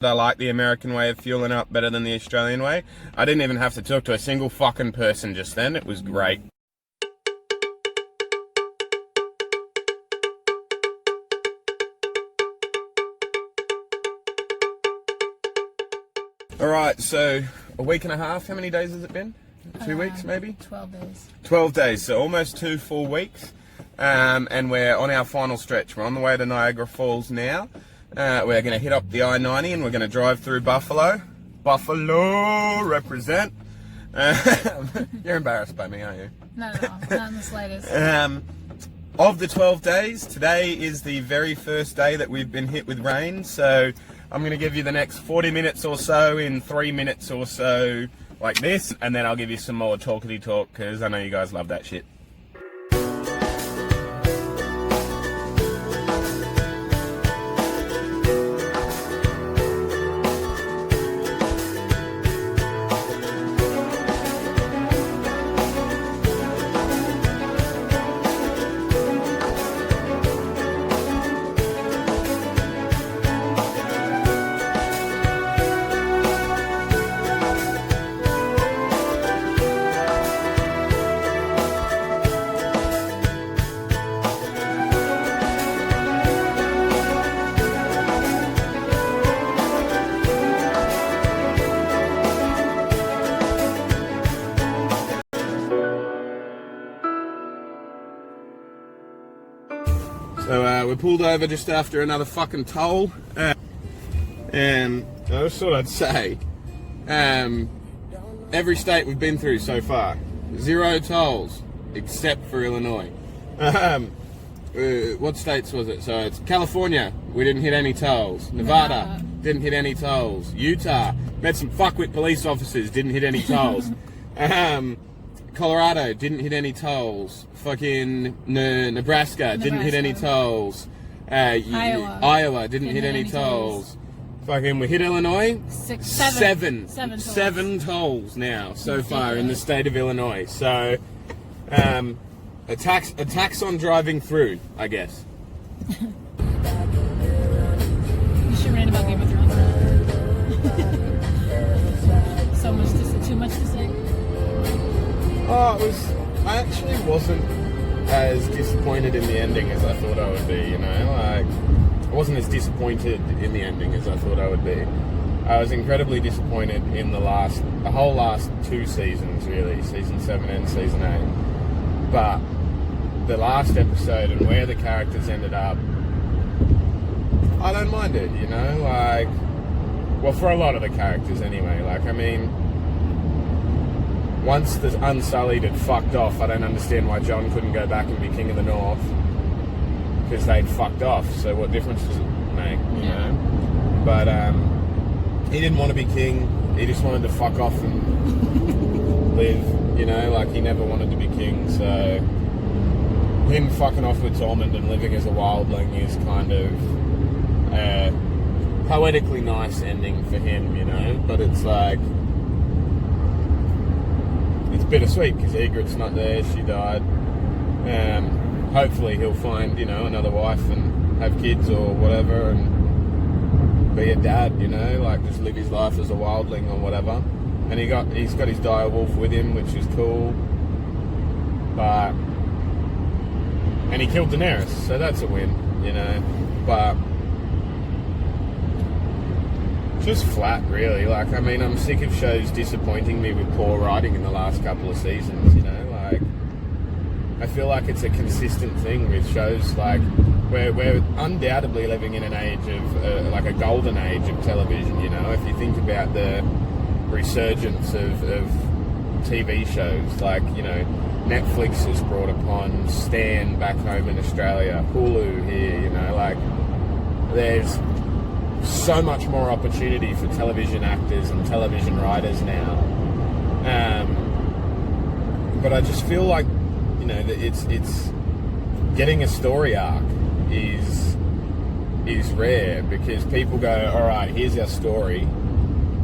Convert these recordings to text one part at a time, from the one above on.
I like the American way of fueling up better than the Australian way. I didn't even have to talk to a single fucking person just then. It was great. Alright, so a week and a half. How many days has it been? 2 weeks maybe? 12 days. 12 days, so almost 2 full weeks. And we're on our final stretch. We're on the way to Niagara Falls now. We're going to hit up the I-90 and we're going to drive through Buffalo. Buffalo, represent. You're embarrassed by me, aren't you? No, not in the slightest. Of the 12 days, today is the very first day that we've been hit with rain. So I'm going to give you the next 40 minutes or so in 3 minutes or so like this. And then I'll give you some more talkity talk because I know you guys love that shit. So we pulled over just after another fucking toll, and I just thought I'd say, every state we've been through so far, 0 tolls, except for Illinois. What states was it? So it's California, we didn't hit any tolls. Nevada, didn't hit any tolls. Utah, met some fuckwit police officers, didn't hit any tolls. Colorado didn't hit any tolls. Fucking Nebraska didn't hit any tolls. Iowa didn't hit any tolls. Fucking we hit Illinois. Seven tolls now so far in the state of Illinois. So a tax on driving through, I guess. You should read about Game of Thrones. So much too much to say. I actually wasn't as disappointed in the ending as I thought I would be, you know? I wasn't as disappointed in the ending as I thought I would be. I was incredibly disappointed in the whole last 2 seasons, really, season 7 and season 8. But the last episode and where the characters ended up, I don't mind it, you know? Like, well, for a lot of the characters anyway. Like, I mean, once the Unsullied had fucked off, I don't understand why Jon couldn't go back and be King of the North. Because they'd fucked off, so what difference does it make, you know? But he didn't want to be king, he just wanted to fuck off and live, you know? Like, he never wanted to be king, so him fucking off with Tormund and living as a wildling is kind of a poetically nice ending for him, you know? But it's like, it's bittersweet because Ygritte's not there, she died. Hopefully he'll find, you know, another wife and have kids or whatever and be a dad, you know, like just live his life as a wildling or whatever. And he's got his dire wolf with him, which is cool. And he killed Daenerys, so that's a win, you know. But just flat, really. Like, I mean, I'm sick of shows disappointing me with poor writing in the last couple of seasons, you know? Like, I feel like it's a consistent thing with shows, like, we're undoubtedly living in an age of, like a golden age of television, you know? If you think about the resurgence of TV shows, like, you know, Netflix has brought upon Stan back home in Australia, Hulu here, you know, like, there's so much more opportunity for television actors and television writers now. But I just feel like, you know, that it's getting a story arc is rare because people go, all right, here's our story.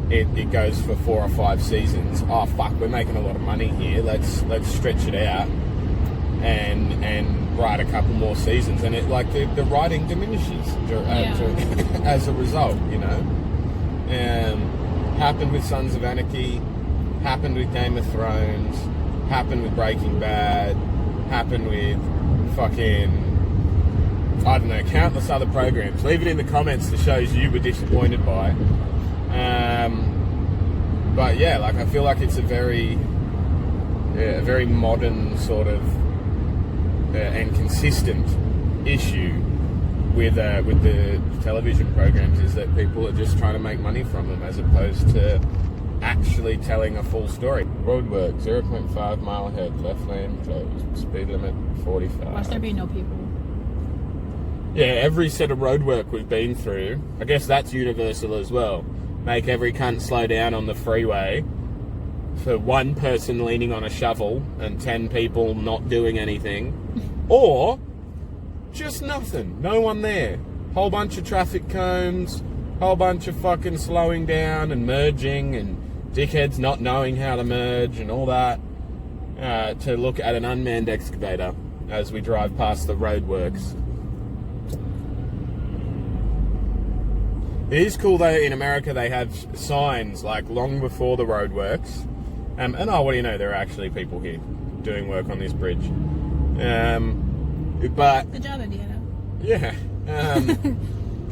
It goes for 4 or 5 seasons. Oh fuck, we're making a lot of money here. Let's stretch it out and write a couple more seasons. And it like the writing diminishes as a result, you know. happened with Sons of Anarchy, happened with Game of Thrones, happened with Breaking Bad, happened with fucking, I don't know, countless other programs. Leave it in the comments the shows you were disappointed by. But yeah, like I feel like it's a very modern sort of and consistent issue with the television programs, is that people are just trying to make money from them as opposed to actually telling a full story. Roadwork, 0.5 mile ahead, left lane closed, speed limit 45. Watch there be no people. Yeah, every set of roadwork we've been through, I guess that's universal as well. Make every cunt slow down on the freeway for one person leaning on a shovel and 10 people not doing anything. Or just nothing. No one there. Whole bunch of traffic cones, whole bunch of fucking slowing down and merging, and dickheads not knowing how to merge and all that, to look at an unmanned excavator as we drive past the roadworks. It is cool though, in America they have signs like long before the roadworks, and oh, what do you know, there are actually people here doing work on this bridge. But Good job, Indiana. yeah,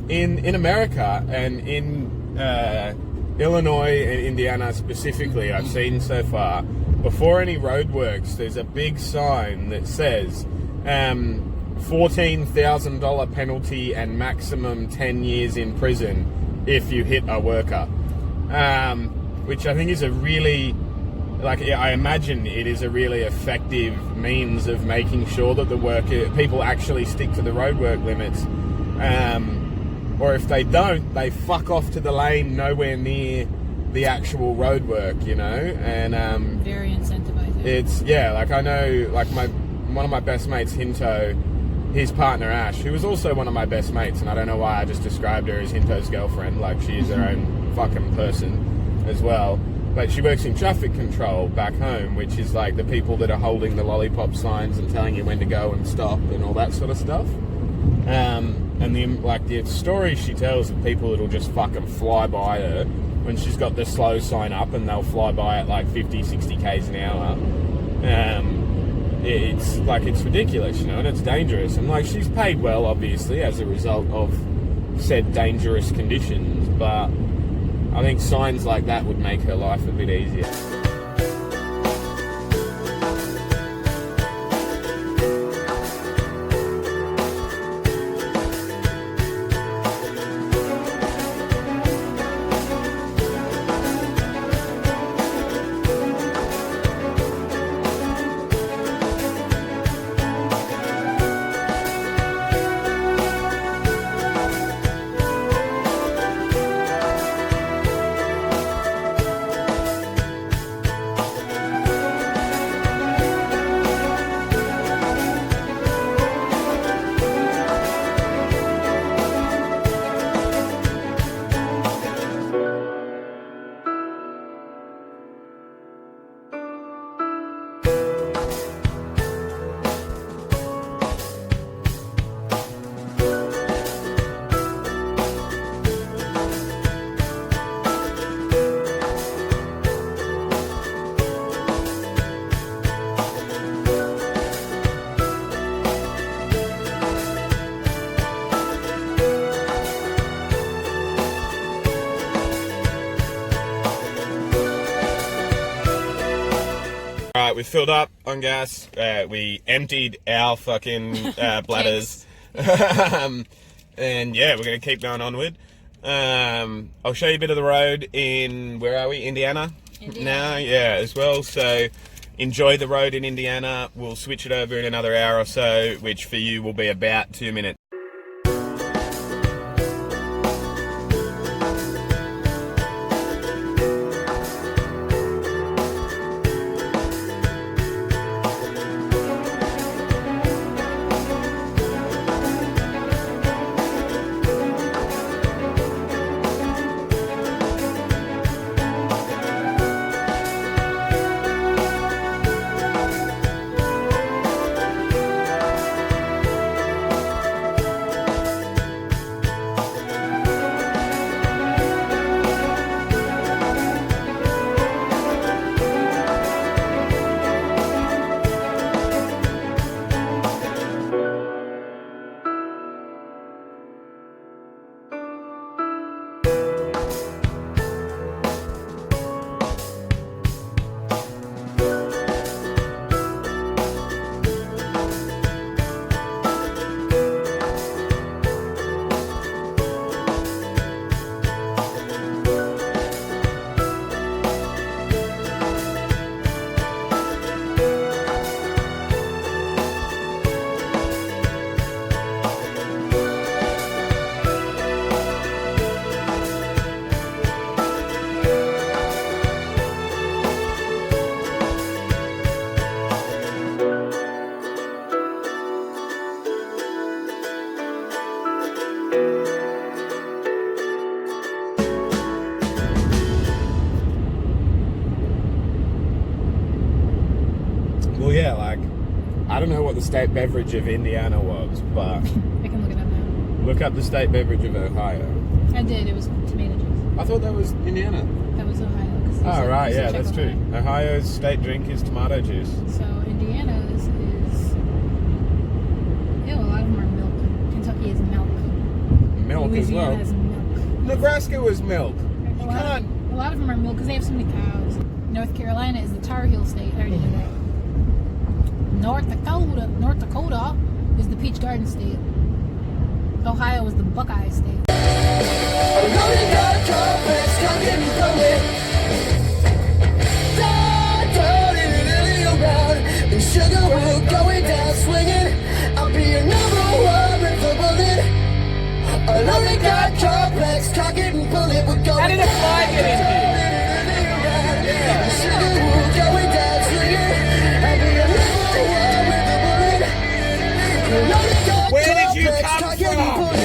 in America and in Illinois and Indiana specifically, I've seen so far, before any roadworks, there's a big sign that says $14,000 penalty and maximum 10 years in prison if you hit a worker, which I think is a really, I imagine it is a really effective means of making sure that people actually stick to the roadwork limits, or if they don't, they fuck off to the lane nowhere near the actual roadwork, you know, and Very incentivizing. it's, yeah, like I know, like one of my best mates, Hinto, his partner Ash, who was also one of my best mates, and I don't know why I just described her as Hinto's girlfriend, like she is her own fucking person as well. But she works in traffic control back home, which is like the people that are holding the lollipop signs and telling you when to go and stop and all that sort of stuff. And the stories she tells of people that'll just fucking fly by her when she's got the slow sign up, and they'll fly by at like 50, 60 k's an hour. It's like, it's ridiculous, you know, and it's dangerous. And like, she's paid well, obviously, as a result of said dangerous conditions, but I think signs like that would make her life a bit easier. We filled up on gas. We emptied our fucking bladders. And yeah, we're going to keep going onward. I'll show you a bit of the road in, where are we? Indiana? Now, yeah, as well. So enjoy the road in Indiana. We'll switch it over in another hour or so, which for you will be about 2 minutes. don't know what the state beverage of Indiana was, but I can look it up now. look up the state beverage of Ohio. I did. It was tomato juice. I thought that was Indiana. That was Ohio. Oh, right, you said yeah, that's true. Ohio. Ohio's state drink is tomato juice. So Indiana's is... Ew, a lot of them are milk. Kentucky is milk. Milk Louisiana as is well. milk. Nebraska was milk. A lot of them are milk because they have so many cows. North Carolina is the Tar Heel state. I already did that. North Dakota is the Peach Garden state. Ohio is the Buckeye state. How did a fly get in here? Where did you come from?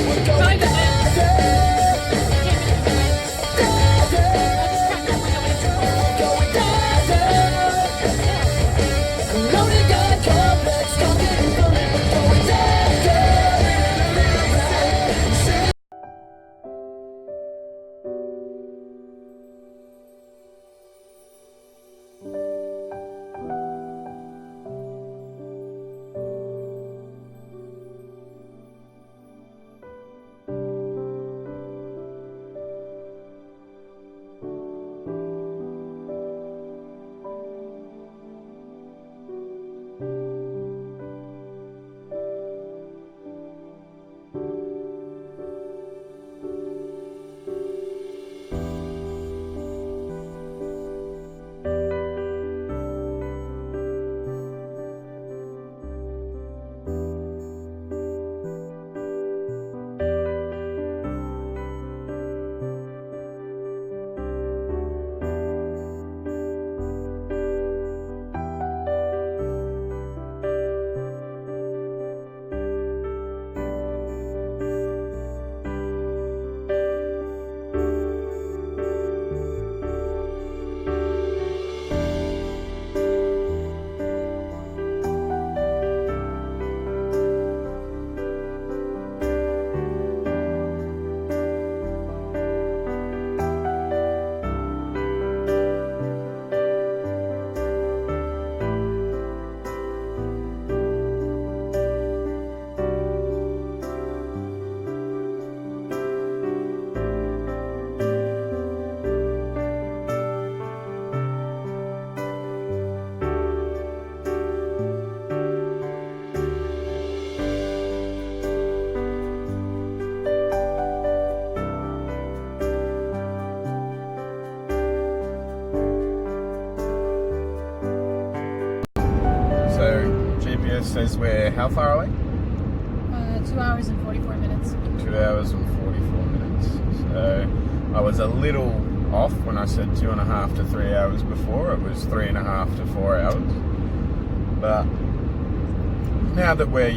Says we're how far away? 2 hours and 44 minutes. 2 hours and 44 minutes. So I was a little off when I said 2.5 to 3 hours before. It was 3.5 to 4 hours. But now that we're,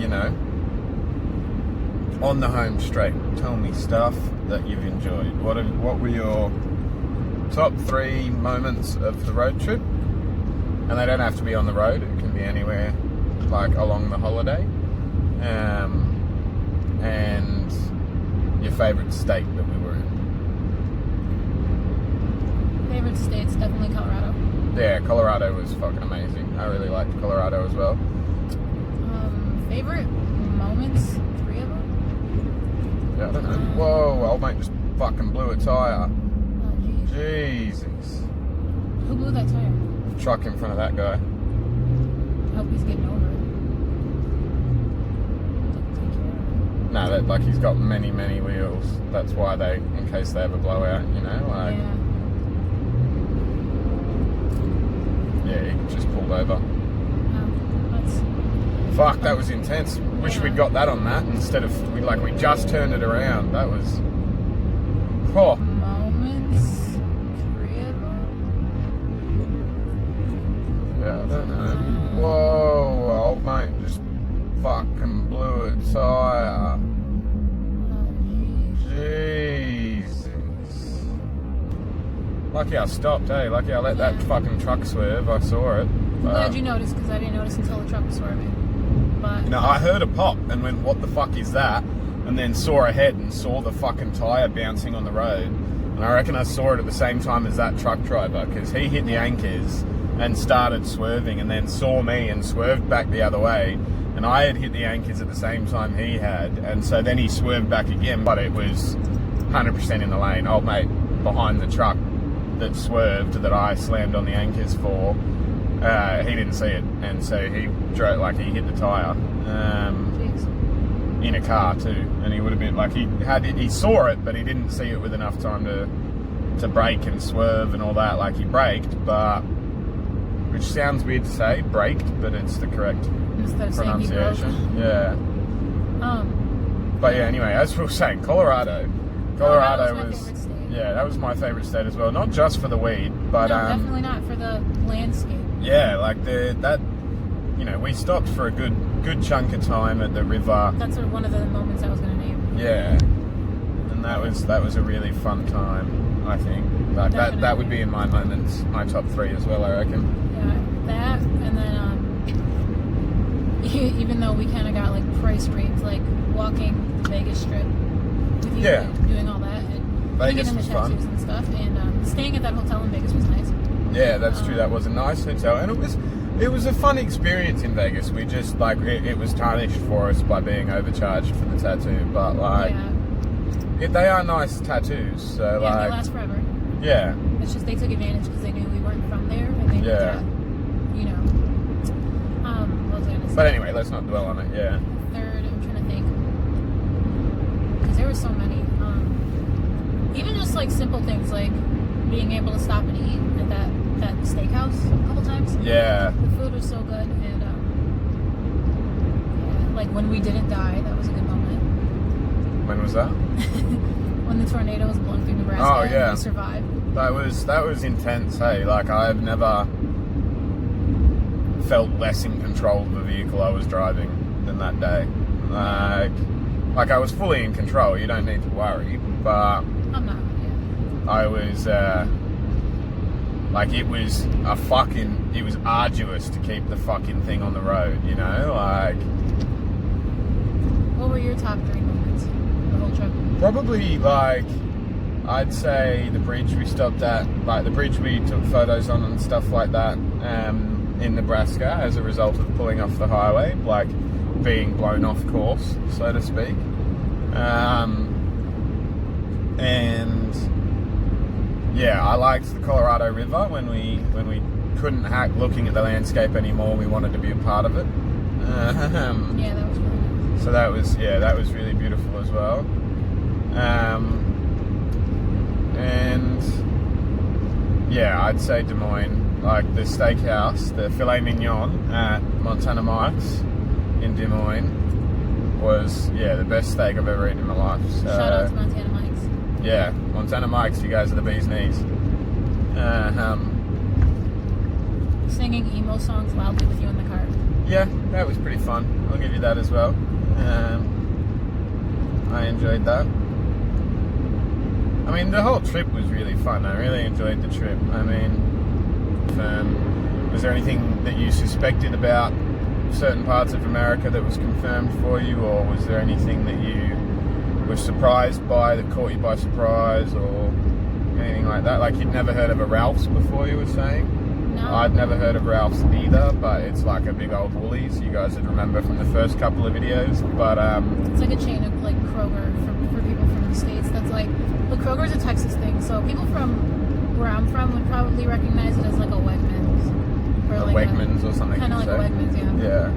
on the home straight, tell me stuff that you've enjoyed. What were your top 3 moments of the road trip? And they don't have to be on the road. It can be anywhere, like along the holiday, and your favourite state that we were in. Favorite state's definitely Colorado. Yeah, Colorado was fucking amazing. I really liked Colorado as well. Favorite moments, 3 of them? Yeah, I don't know. Whoa, old mate just fucking blew a tyre. Oh, geez. Jesus. Who blew that tire? Truck in front of that guy. I hope he's getting over it. No, he's got many wheels. That's why in case they have a blowout, Yeah, he just pulled over. Fuck, that was intense. Wish we'd got that on that instead of, we just turned it around. That was... Oh. Moments, 3 of them? Yeah, I don't know. Whoa, old mate just fucking blew a tyre. Jesus. Lucky I stopped, eh? Lucky I let that fucking truck swerve. I saw it. I'm glad you noticed, because I didn't notice until the truck was swerving. but No, I heard a pop and went, what the fuck is that? And then saw ahead and saw the fucking tyre bouncing on the road. And I reckon I saw it at the same time as that truck driver, because he hit the anchors and started swerving and then saw me and swerved back the other way. And I had hit the anchors at the same time he had. And so then he swerved back again, but it was 100% in the lane. Old mate behind the truck that swerved, that I slammed on the anchors for, he didn't see it. And so he drove, like, he hit the tyre. In a car too, and he would have been like, he saw it, but he didn't see it with enough time to brake and swerve and all that. Like, he braked, but, which sounds weird to say, braked, but it's the correct instead of pronunciation. saying he Yeah. But yeah, anyway, as we were saying, Colorado was my was favorite state. yeah, that was my favorite state as well. Not just for the weed, but no, definitely not for the landscape. yeah, like that. You know, we stopped for a good chunk of time at the river. That's sort of one of the moments I was going to name. Yeah, and that was a really fun time. I think that would be in my moments, my top 3 as well, I reckon. Yeah, that, and then even though we kind of got like price raped, like walking the Vegas Strip with you, and doing all that, and Vegas getting was the fun. tattoos and stuff, and staying at that hotel in Vegas was nice. Yeah, that's true. That was a nice hotel, and it was a fun experience in Vegas. We just, like, it was tarnished for us by being overcharged for the tattoo, but like, they are nice tattoos, so yeah, like, they last forever. yeah. It's just they took advantage because they knew we weren't from there, and they knew that, you know. What was I gonna say? But anyway, let's not dwell on it. Yeah. Third, I'm trying to think, because there were so many. Even just like simple things like being able to stop and eat at that steakhouse a couple times. Yeah. The food was so good, and yeah, like when we didn't die, that was a good moment. When was that? When the tornado was blowing through Nebraska, Oh, yeah. and we survived. That was intense. Hey, like, I've never felt less in control of the vehicle I was driving than that day. Like I was fully in control. You don't need to worry, but I'm not. Yeah. I was like, it was arduous to keep the fucking thing on the road, you know, like. What were your top 3 moments the whole trip? Probably, like, I'd say the bridge we stopped at, like the bridge we took photos on and stuff like that, in Nebraska as a result of pulling off the highway, like being blown off course, so to speak. And yeah, I liked the Colorado River when we couldn't hack looking at the landscape anymore. We wanted to be a part of it. Yeah, that was really nice. So that was really beautiful as well. And yeah, I'd say Des Moines, like the steakhouse, the filet mignon at Montana Mike's in Des Moines was, the best steak I've ever eaten in my life. So, shout out to Montana Mike's. Yeah, Montana Mike's, you guys are the bee's knees. Singing emo songs loudly with you in the car. Yeah, that was pretty fun. I'll give you that as well. I enjoyed that. I mean, the whole trip was really fun. I really enjoyed the trip. I mean, was there anything that you suspected about certain parts of America that was confirmed for you, or was there anything that you were surprised by that caught you by surprise, or anything like that? Like, you'd never heard of a Ralph's before, you were saying? No. I'd never heard of Ralph's either, but it's like a big old Woolies. You guys would remember from the first couple of videos, but it's like a chain of like Kroger for people from the States. That's like, well, Kroger's a Texas thing, so people from where I'm from would probably recognize it as like a Wegmans. Or a like Wegmans or something. Kind of like a Wegmans, yeah. Yeah.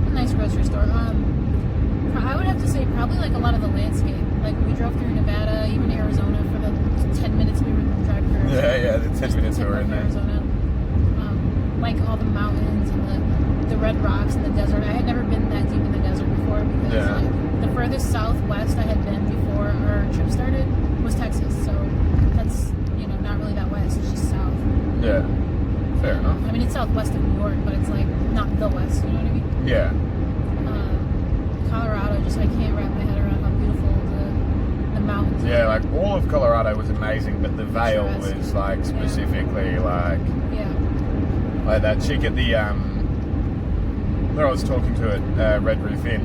A nice grocery store. I would have to say probably like a lot of the landscape. Like we drove through Nevada, even Arizona for the 10 minutes we were driving through Arizona. Yeah, the 10 minutes we were in there. Arizona. Like all the mountains and the red rocks and the desert. I had never been that deep in the desert before because like, the furthest southwest I had been before our trip started was Texas. So that's, not really that west. It's just south. Yeah. Fair enough. I mean, it's southwest of New York, but it's like not the west. You know what I mean? Yeah. Colorado, just I can't wrap my head around how beautiful the mountains are. Yeah, like all of Colorado was amazing, but the Vale Picturesque. was like specifically like Yeah. that chick at the I was talking to at Red Roof Inn,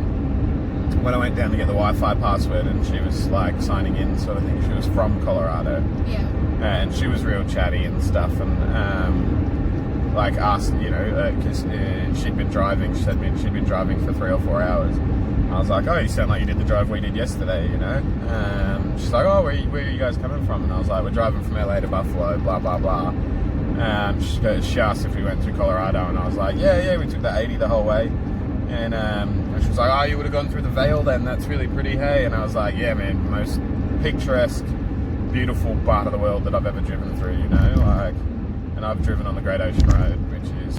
when I went down to get the Wi-Fi password, and she was like signing in, sort of thing. She was from Colorado, Yeah. and she was real chatty and stuff, and like asked, you know, because she'd been driving. She said she'd been driving for 3 or 4 hours. I was like, oh, you sound like you did the drive we did yesterday, you know. She's like, oh, where are you guys coming from? And I was like, we're driving from LA to Buffalo, blah blah blah. She asked if we went through Colorado, and I was like, yeah, we took the 80 the whole way. And she was like, oh, you would have gone through the Vale then, that's really pretty, hey? And I was like, yeah, man, most picturesque, beautiful part of the world that I've ever driven through, you know, like, and I've driven on the Great Ocean Road, which is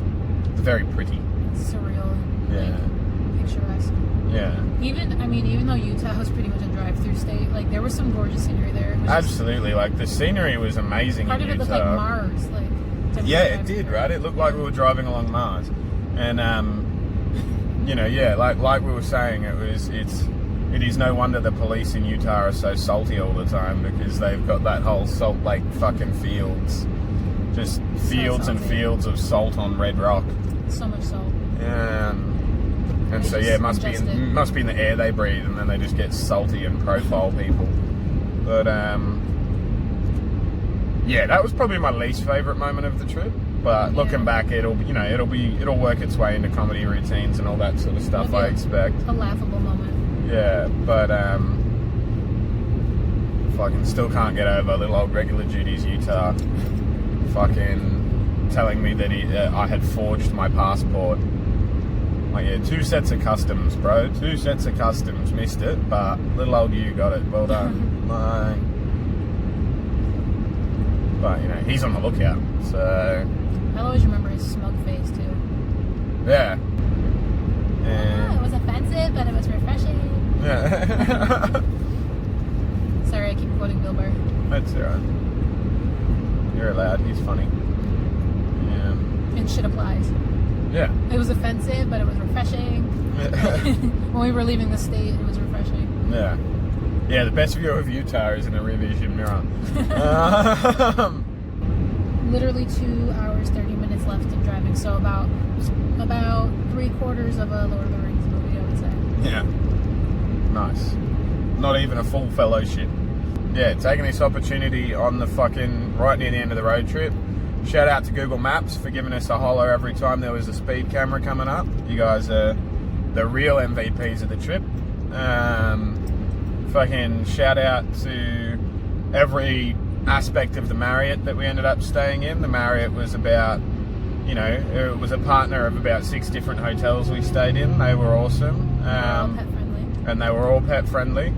very pretty. Surreal. Yeah. Like, picturesque. Yeah. Even though Utah was pretty much a drive-through state, like, there was some gorgeous scenery there. It was Absolutely, like, the scenery was amazing part in of it Utah. looked like Mars, like. Yeah, it did, right? It looked like we were driving along Mars. And, you know, yeah, like we were saying, it is no wonder the police in Utah are so salty all the time, because they've got that whole Salt Lake fucking fields. Just fields and fields of salt on red rock. So much salt. And so yeah, it must be in the air they breathe, and then they just get salty and profile people. But yeah, that was probably my least favourite moment of the trip. But looking back, it'll work its way into comedy routines and all that sort of stuff. I expect a laughable moment. Yeah, but fucking still can't get over little old regular Judy's Utah fucking telling me that I had forged my passport. Like, yeah, 2 sets of customs, bro. 2 sets of customs. Missed it, but little old you got it. Well done. But, you know, he's on the lookout, so... I'll always remember his smug face, too. Yeah. It was offensive, but it was refreshing. Yeah. Sorry, I keep quoting Bill Burr. That's alright. You're allowed. He's funny. Yeah. And shit applies. Yeah. It was offensive, but it was refreshing. When we were leaving the state, it was refreshing. Yeah. Yeah, the best view of Utah is in a rear vision mirror. Literally 2 hours, 30 minutes left of driving, so about 3/4 of a Lord of the Rings movie, I would say. Yeah. Nice. Not even a full fellowship. Yeah, taking this opportunity on the fucking right near the end of the road trip. Shout out to Google Maps for giving us a holler every time there was a speed camera coming up. You guys are the real MVPs of the trip. Fucking shout out to every aspect of the Marriott that we ended up staying in. The Marriott was about, you know, it was a partner of about 6 different hotels we stayed in. They were awesome. All pet friendly. And they were all pet friendly.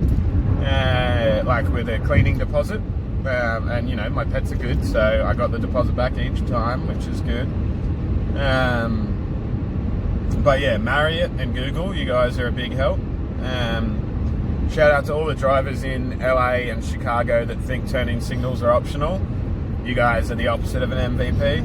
Like with a cleaning deposit. And you know, my pets are good, so I got the deposit back each time, which is good. But yeah, Marriott and Google, you guys are a big help. Shout out to all the drivers in LA and Chicago that think turning signals are optional. You guys are the opposite of an MVP.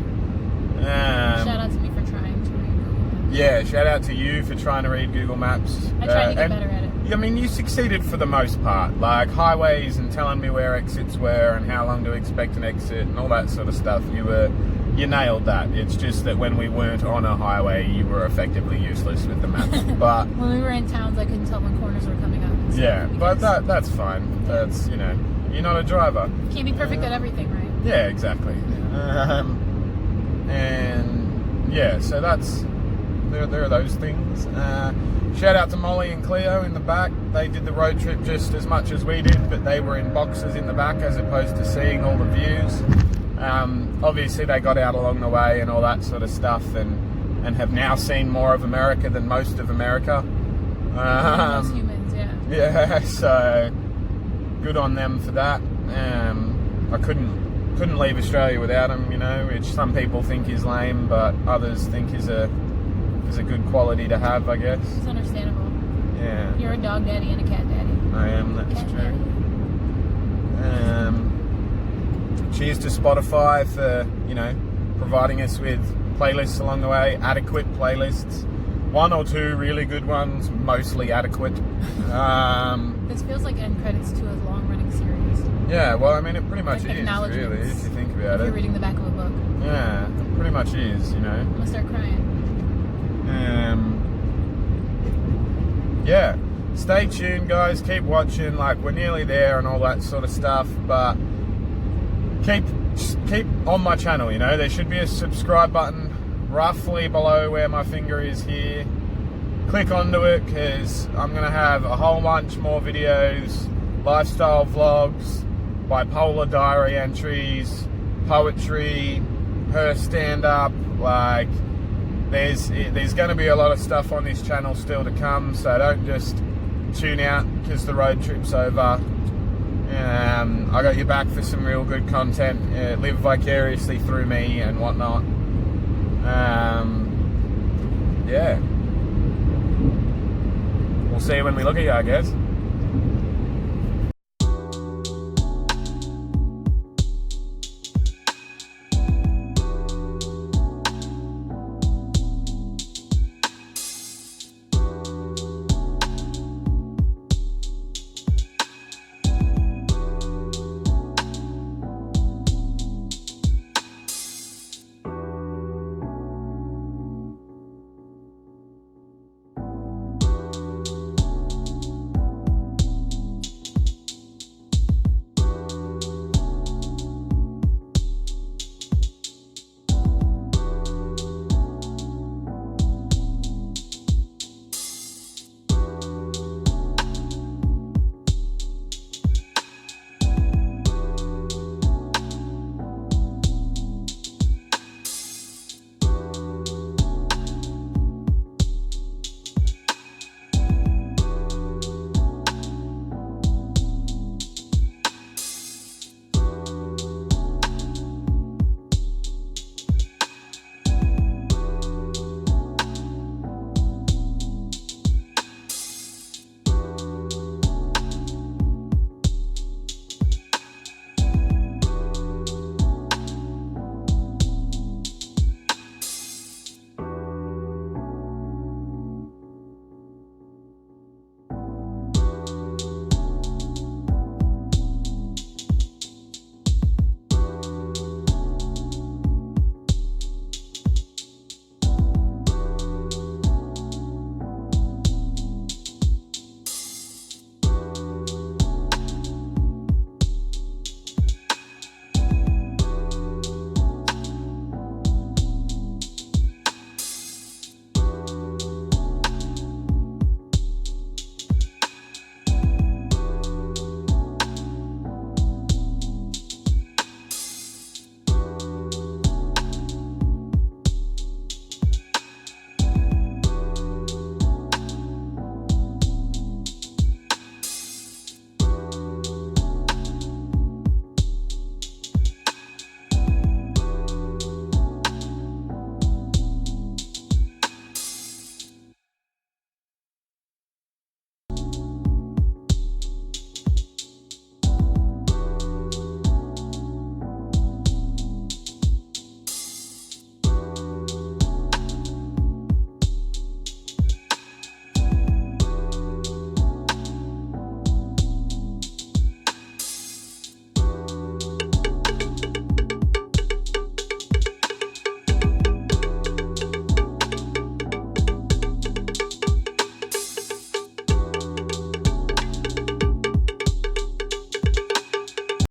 Shout out to me for trying to read Google Maps. Yeah, shout out to you for trying to read Google Maps. I tried to get better at it. I mean, you succeeded for the most part. Like highways and telling me where exits were and how long to expect an exit and all that sort of stuff. You nailed that. It's just that when we weren't on a highway, you were effectively useless with the maps. But when we were in towns, I couldn't tell when corners were coming up. Yeah, but that's fine. That's, you know, you're not a driver. Can't be perfect at everything, right? Yeah, exactly. And yeah, so there are those things. Shout out to Molly and Cleo in the back. They did the road trip just as much as we did, but they were in boxes in the back as opposed to seeing all the views. Obviously they got out along the way and all that sort of stuff, and have now seen more of America than most of America. Most humans, yeah. Yeah, so good on them for that. I couldn't leave Australia without them, you know, which some people think is lame, but others think is a good quality to have, I guess. It's understandable. Yeah. You're a dog daddy and a cat daddy. I am, that's Cat true. daddy. Cheers to Spotify for, you know, providing us with playlists along the way, adequate playlists. 1 or 2 really good ones, mostly adequate. This feels like end credits to a long-running series. Yeah, well, I mean, it pretty much Like is, really, if you think about If you're it. reading the back of a book. Yeah, it pretty much is, you know. I'm gonna start crying. yeah, stay tuned, guys. Keep watching. Like, we're nearly there and all that sort of stuff. But keep on my channel. You know, there should be a subscribe button roughly below where my finger is here. Click onto it, because I'm gonna have a whole bunch more videos, lifestyle vlogs, bipolar diary entries, poetry, her stand-up. Like, there's going to be a lot of stuff on this channel still to come, so don't just tune out because the road trip's over. I got your back for some real good content. Live vicariously through me and whatnot. Yeah, we'll see you when we look at you, I guess.